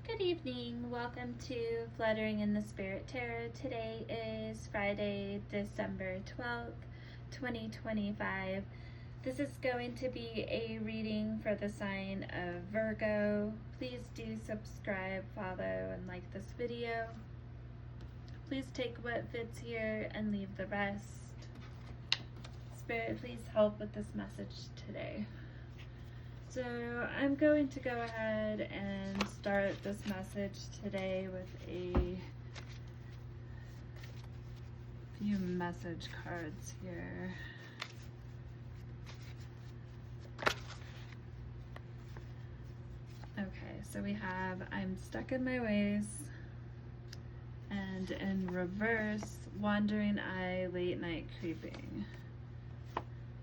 Good evening. Welcome to Fluttering in the Spirit Tarot. Today is Friday, December 12th, 2025. This is going to be a reading for the sign of Virgo. Please do subscribe, follow, and like this video. Please take what fits here and leave the rest. Spirit, please help with this message today. So I'm going to go ahead and start this message today with a few message cards here. Okay, so we have I'm stuck in my ways, and in reverse, wandering eye, late night creeping.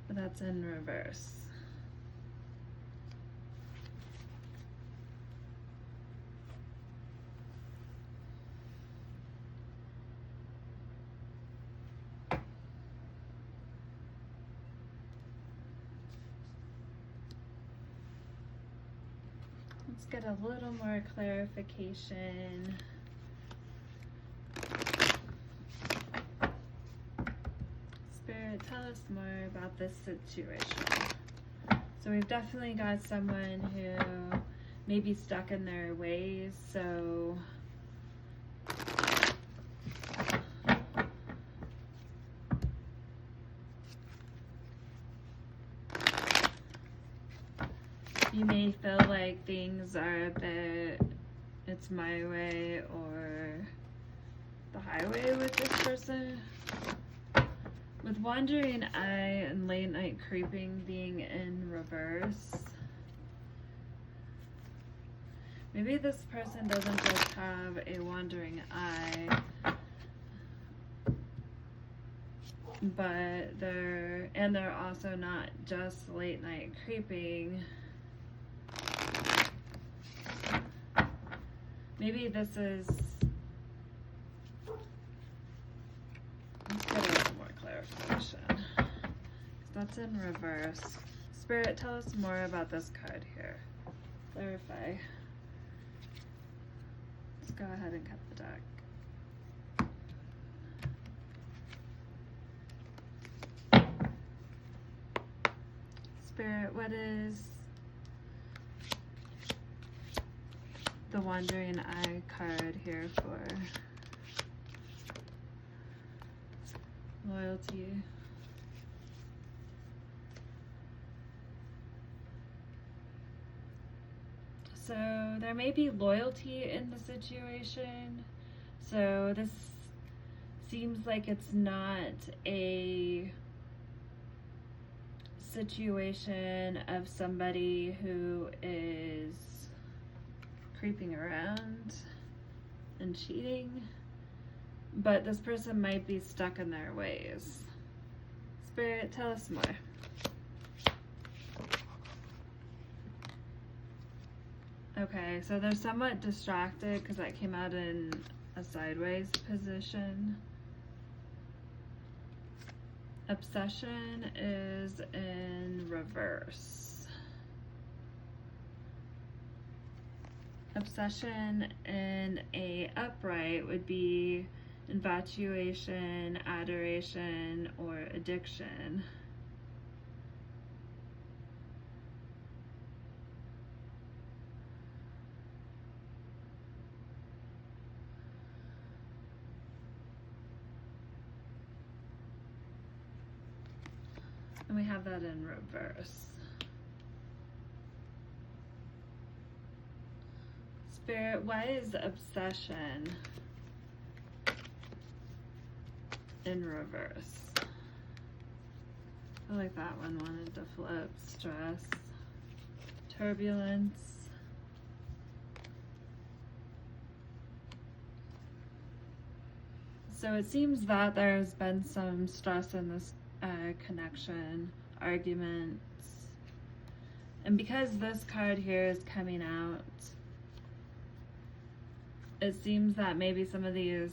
But that's in reverse. Let's get a little more clarification. Spirit, tell us more about this situation. So we've definitely got someone who may be stuck in their ways, so you may feel like things are a bit, it's my way or the highway with this person. With wandering eye and late night creeping being in reverse, maybe this person doesn't just have a wandering eye, but they're also not just late night creeping. Maybe this is, let's get a little more clarification. That's in reverse. Spirit, tell us more about this card here. Clarify. Let's go ahead and cut the deck. Spirit, what is the wandering eye card here for? Loyalty. So there may be loyalty in the situation. So this seems like it's not a situation of somebody who is creeping around and cheating, but this person might be stuck in their ways. Spirit, tell us more. Okay, so they're somewhat distracted because that came out in a sideways position. Obsession is in reverse. Obsession in a upright would be infatuation, adoration, or addiction. And we have that in reverse. Spirit, why is obsession in reverse? I feel like that one wanted to flip. Stress, turbulence. So it seems that there's been some stress in this connection, arguments. And because this card here is coming out, it seems that maybe some of these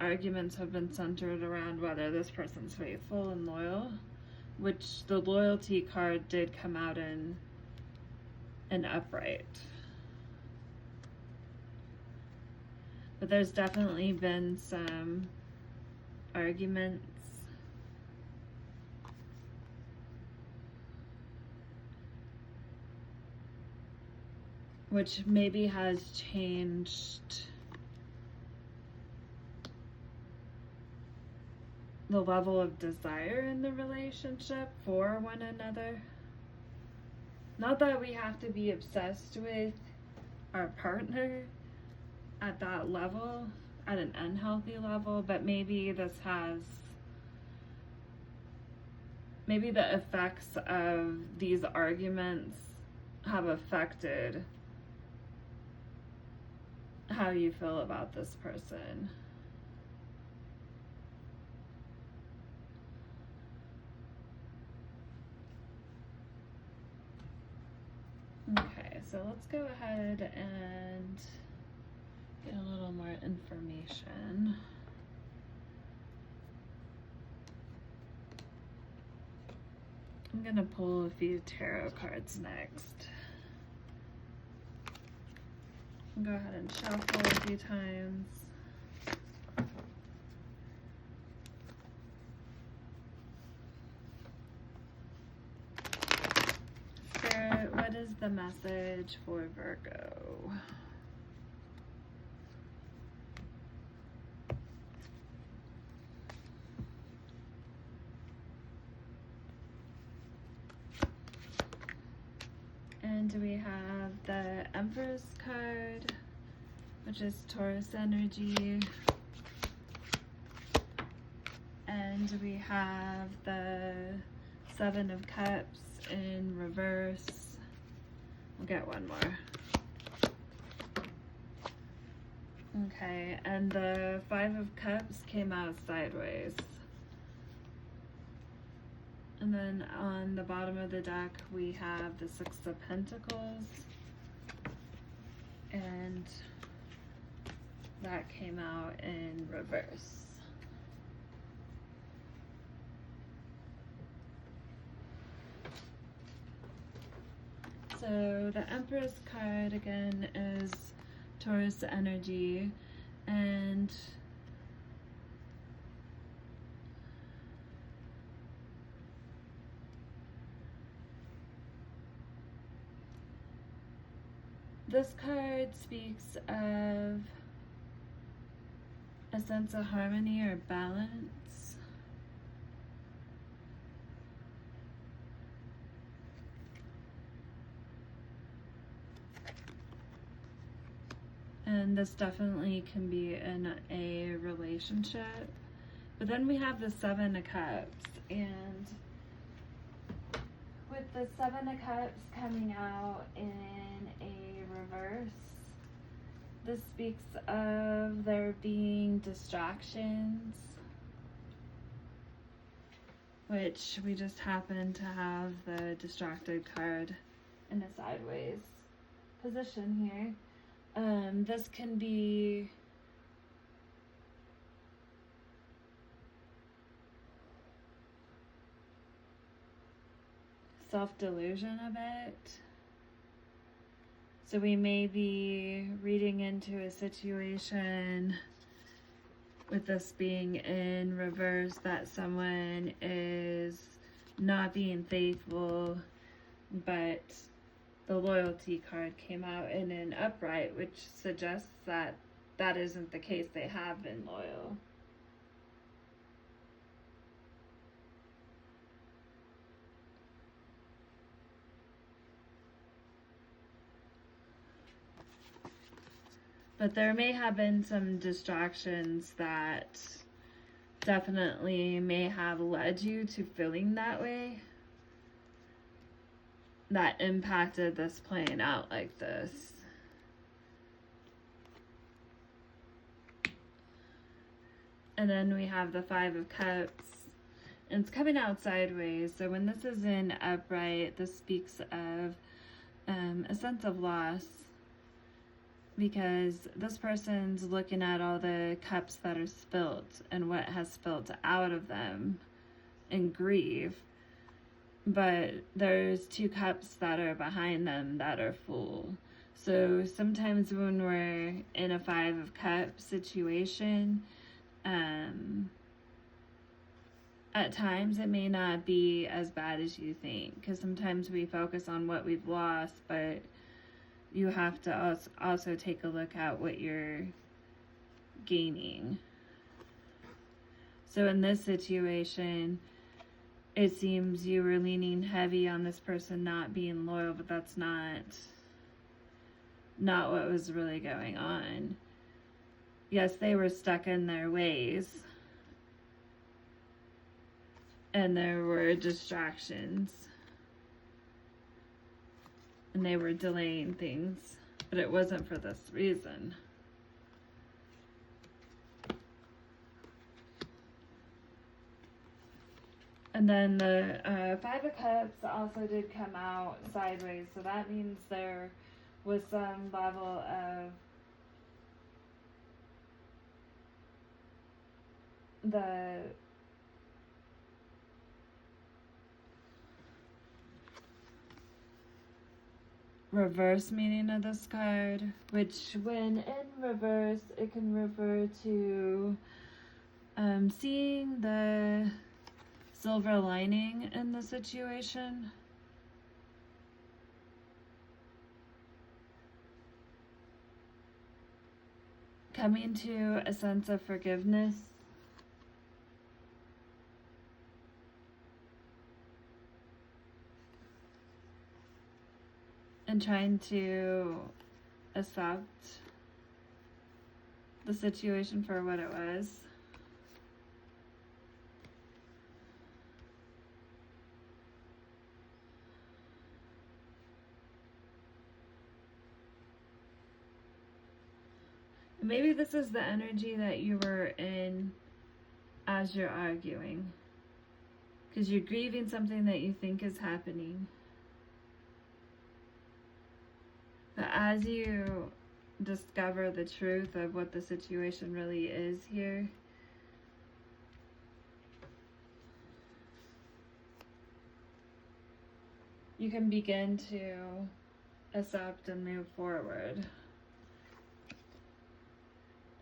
arguments have been centered around whether this person's faithful and loyal, which the loyalty card did come out in an upright. but there's definitely been some arguments. Which maybe has changed the level of desire in the relationship for one another. Not that we have to be obsessed with our partner at that level, at an unhealthy level, but maybe the effects of these arguments have affected how you feel about this person. Okay, so let's go ahead and get a little more information. I'm going to pull a few tarot cards next. Go ahead and shuffle a few times. Spirit, what is the message for Virgo? And we have the Empress card, which is Taurus energy. And we have the Seven of Cups in reverse. We'll get one more. Okay, and the Five of Cups came out sideways. And then on the bottom of the deck, we have the Six of Pentacles. And that came out in reverse. So the Empress card again is Taurus energy, and this card speaks of a sense of harmony or balance. And this definitely can be in a relationship. But then we have the Seven of Cups, and with the Seven of Cups coming out in a reverse, this speaks of there being distractions, which we just happen to have the distracted card in a sideways position here. This can be self-delusion a bit. So we may be reading into a situation with this being in reverse that someone is not being faithful, but the loyalty card came out in an upright, which suggests that that isn't the case. They have been loyal. But there may have been some distractions that definitely may have led you to feeling that way, that impacted this playing out like this. And then we have the Five of Cups, and it's coming out sideways. So when this is in upright, this speaks of a sense of loss, because this person's looking at all the cups that are spilt and what has spilt out of them in grief. But there's two cups that are behind them that are full. So sometimes when we're in a 5 of Cups situation, at times it may not be as bad as you think, because sometimes we focus on what we've lost, but you have to also take a look at what you're gaining. So in this situation, it seems you were leaning heavy on this person not being loyal, but that's not what was really going on. Yes, they were stuck in their ways, and there were distractions, and they were delaying things, but it wasn't for this reason. And then the 5 of Cups also did come out sideways, so that means there was some level of the reverse meaning of this card, which when in reverse, it can refer to seeing the silver lining in the situation. Coming to a sense of forgiveness. And trying to accept the situation for what it was. Maybe this is the energy that you were in as you're arguing, because you're grieving something that you think is happening. But as you discover the truth of what the situation really is here, you can begin to accept and move forward.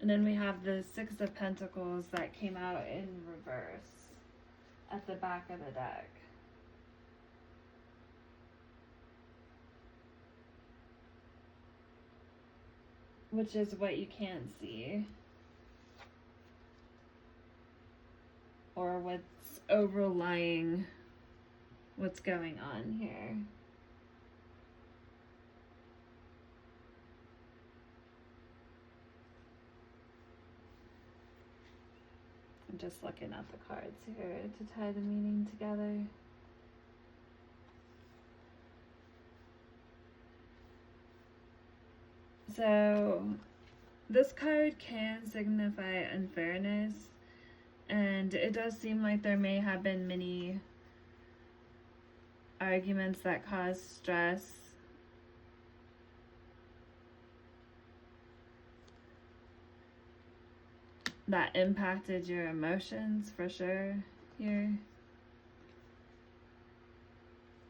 And then we have the 6 of Pentacles that came out in reverse at the back of the deck. Which is what you can't see. Or what's overlying what's going on here. I'm just looking at the cards here to tie the meaning together. So this card can signify unfairness, and it does seem like there may have been many arguments that caused stress. That impacted your emotions for sure here.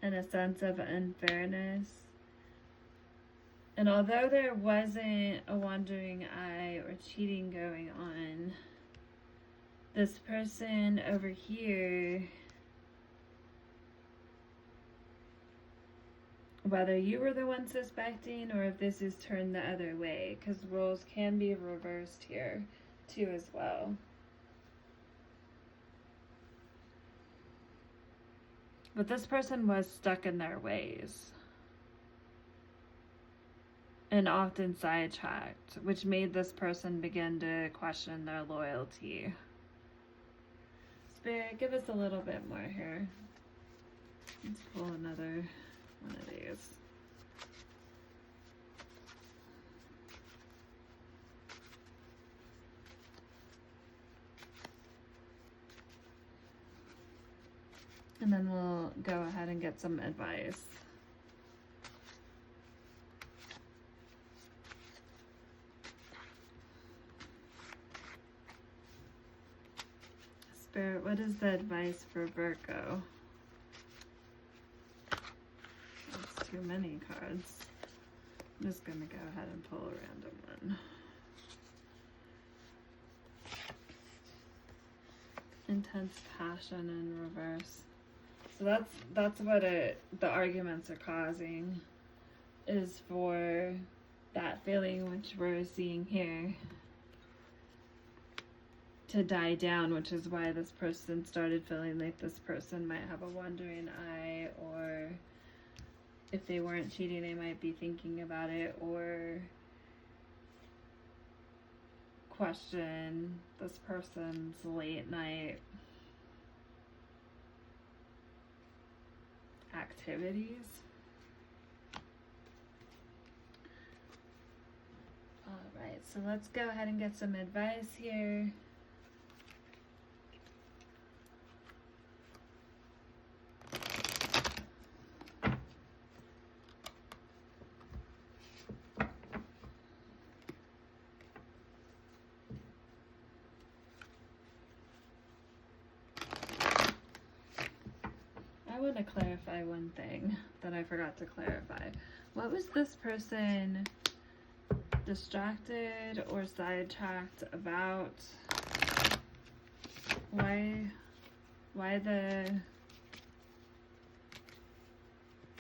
And a sense of unfairness. And although there wasn't a wandering eye or cheating going on, this person over here, whether you were the one suspecting or if this is turned the other way, because roles can be reversed here too as well. But this person was stuck in their ways and often sidetracked, which made this person begin to question their loyalty. Spirit, give us a little bit more here. Let's pull another one of these. And then we'll go ahead and get some advice. Spirit, what is the advice for Virgo? That's too many cards. I'm just going to go ahead and pull a random one. Intense passion in reverse. So that's what the arguments are causing, is for that feeling which we're seeing here to die down, which is why this person started feeling like this person might have a wandering eye, or if they weren't cheating, they might be thinking about it, or question this person's late night activities. Alright, so let's go ahead and get some advice here. I want to clarify one thing that I forgot to clarify. What was this person distracted or sidetracked about?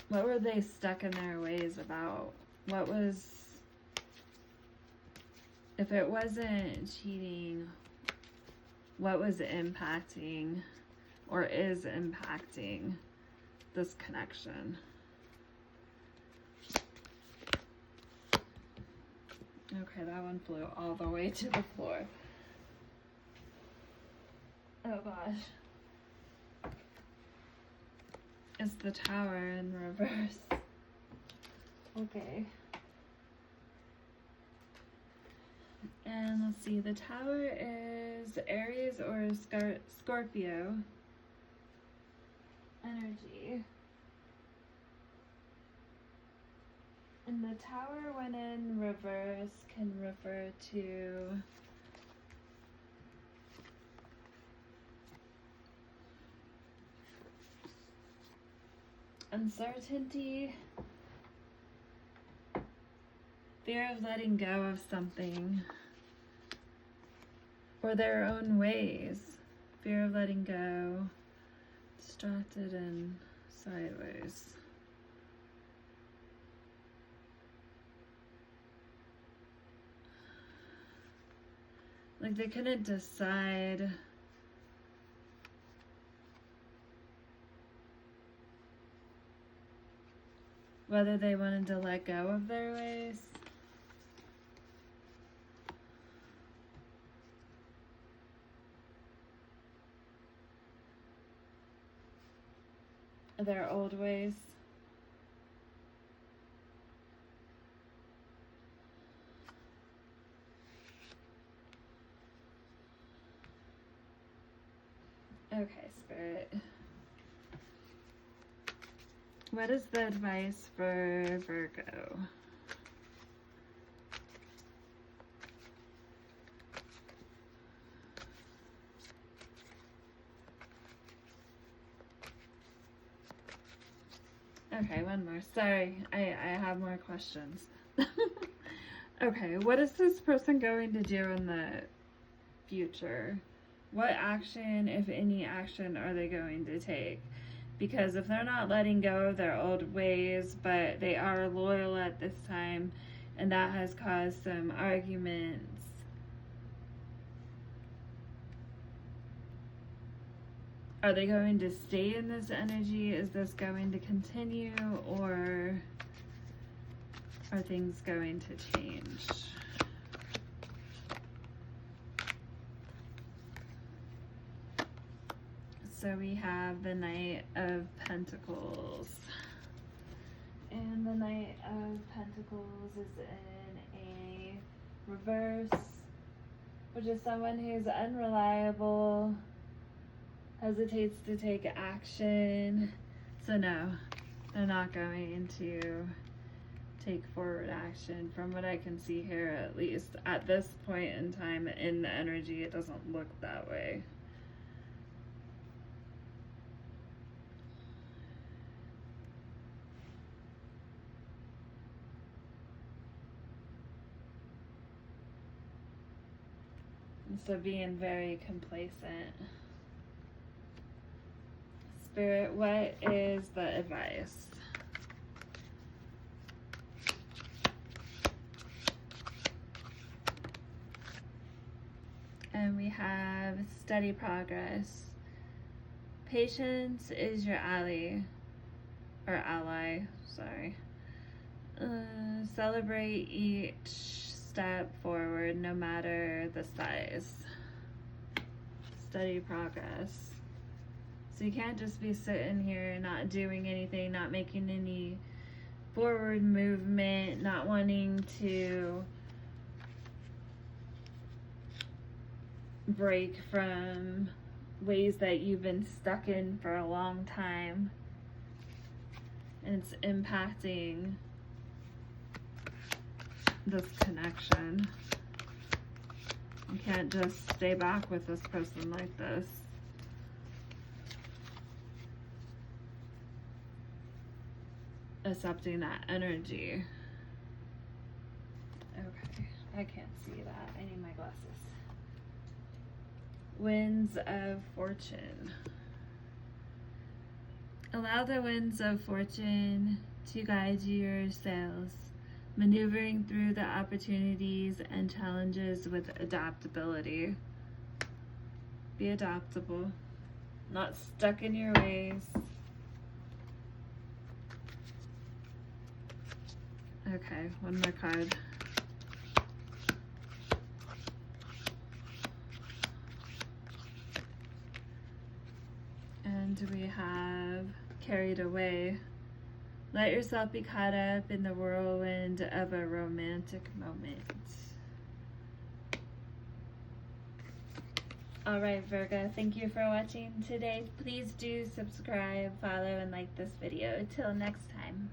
What were they stuck in their ways about? What was, if it wasn't cheating, what was impacting or is impacting this connection? Okay, that one flew all the way to the floor. Oh gosh. It's the Tower in reverse. Okay. And let's see, the Tower is Aries or Scorpio energy. And the Tower, when in reverse, can refer to uncertainty, fear of letting go of something, or their own ways, fear of letting go, distracted and sideways. Like they couldn't decide whether they wanted to let go of their ways. Their old ways. Okay, Spirit. What is the advice for Virgo? Okay, one more. Sorry, I have more questions. Okay, what is this person going to do in the future? What action, if any action, are they going to take? Because if they're not letting go of their old ways, but they are loyal at this time, and that has caused some arguments, are they going to stay in this energy? Is this going to continue, or are things going to change? So we have the Knight of Pentacles. And the Knight of Pentacles is in a reverse, which is someone who's unreliable, hesitates to take action. So no, they're not going to take forward action. From what I can see here, at least at this point in time in the energy, it doesn't look that way. So being very complacent. Spirit, what is the advice? And we have steady progress. Patience is your ally, sorry. Celebrate each step forward, no matter the size. Steady progress. So you can't just be sitting here not doing anything, not making any forward movement, not wanting to break from ways that you've been stuck in for a long time, and it's impacting this connection. You can't just stay back with this person like this. Accepting that energy. Okay, I can't see that. I need my glasses. Winds of fortune. Allow the winds of fortune to guide your sails, maneuvering through the opportunities and challenges with adaptability. Be adaptable, not stuck in your ways. Okay, one more card. And we have carried away. Let yourself be caught up in the whirlwind of a romantic moment. Alright, Virgo, thank you for watching today. Please do subscribe, follow, and like this video. Until next time.